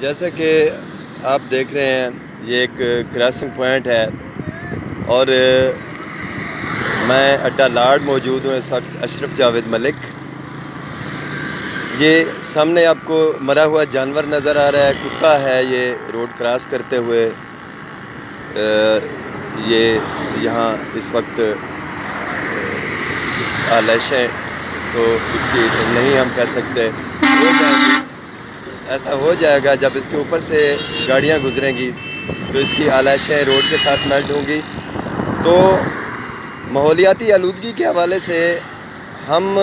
جیسا کہ آپ دیکھ رہے ہیں یہ ایک کراسنگ پوائنٹ ہے اور میں اڈا لاڈ موجود ہوں اس وقت اشرف جاوید ملک۔ یہ سامنے آپ کو مرا ہوا جانور نظر آ رہا ہے، کتا ہے یہ روڈ کراس کرتے ہوئے یہ یہاں اس وقت آلائشیں تو اس کی نہیں ہم کہہ سکتے، ہو جائے گی، ایسا ہو جائے گا جب اس کے اوپر سے گاڑیاں گزریں گی تو اس کی آلائشیں روڈ کے ساتھ میلٹ ہوں گی۔ تو ماحولیاتی آلودگی کے حوالے سے ہم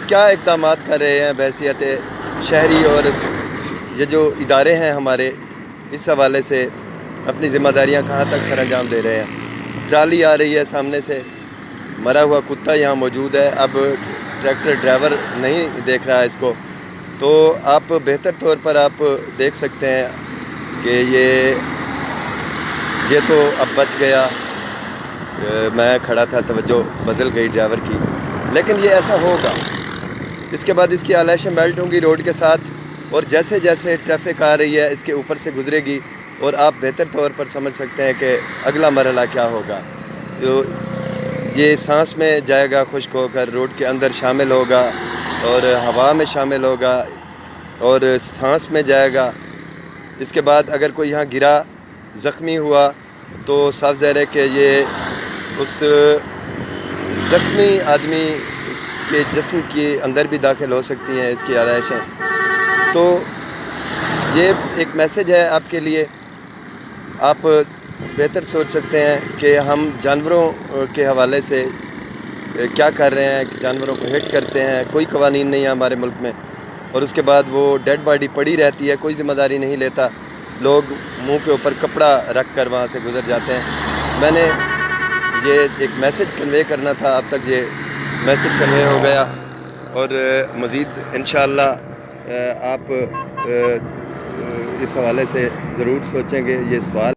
کیا اقدامات کر رہے ہیں بحیثیت شہری، اور یہ جو ادارے ہیں ہمارے اس حوالے سے اپنی ذمہ داریاں کہاں تک سر انجام دے رہے ہیں؟ ٹرالی آ رہی ہے سامنے سے، مرا ہوا کتا یہاں موجود ہے، اب ٹریکٹر ڈرائیور نہیں دیکھ رہا اس کو، تو آپ بہتر طور پر آپ دیکھ سکتے ہیں کہ یہ تو اب بچ گیا، میں کھڑا تھا توجہ بدل گئی ڈرائیور کی، لیکن یہ ایسا ہوگا، اس کے بعد اس کی آلائشیں میلٹ ہوں گی روڈ کے ساتھ، اور جیسے جیسے ٹریفک آ رہی ہے اس کے اوپر سے گزرے گی، اور آپ بہتر طور پر سمجھ سکتے ہیں کہ اگلا مرحلہ کیا ہوگا۔ تو یہ سانس میں جائے گا، خشک ہو کر روڈ کے اندر شامل ہوگا اور ہوا میں شامل ہوگا اور سانس میں جائے گا۔ اس کے بعد اگر کوئی یہاں گرا، زخمی ہوا، تو صاف ظاہر ہے کہ یہ اس زخمی آدمی کے جسم کے اندر بھی داخل ہو سکتی ہیں اس کی آلائشیں۔ تو یہ ایک میسج ہے آپ کے لیے، آپ بہتر سوچ سکتے ہیں کہ ہم جانوروں کے حوالے سے کیا کر رہے ہیں، کہ جانوروں کو ہٹ کرتے ہیں، کوئی قوانین نہیں ہے ہمارے ملک میں، اور اس کے بعد وہ ڈیڈ باڈی پڑی رہتی ہے، کوئی ذمہ داری نہیں لیتا، لوگ منہ کے اوپر کپڑا رکھ کر وہاں سے گزر جاتے ہیں۔ میں نے یہ ایک میسج کنوے کرنا تھا، اب تک یہ میسج کنوے ہو گیا، اور مزید انشاءاللہ آپ اس حوالے سے ضرور سوچیں گے۔ یہ سوال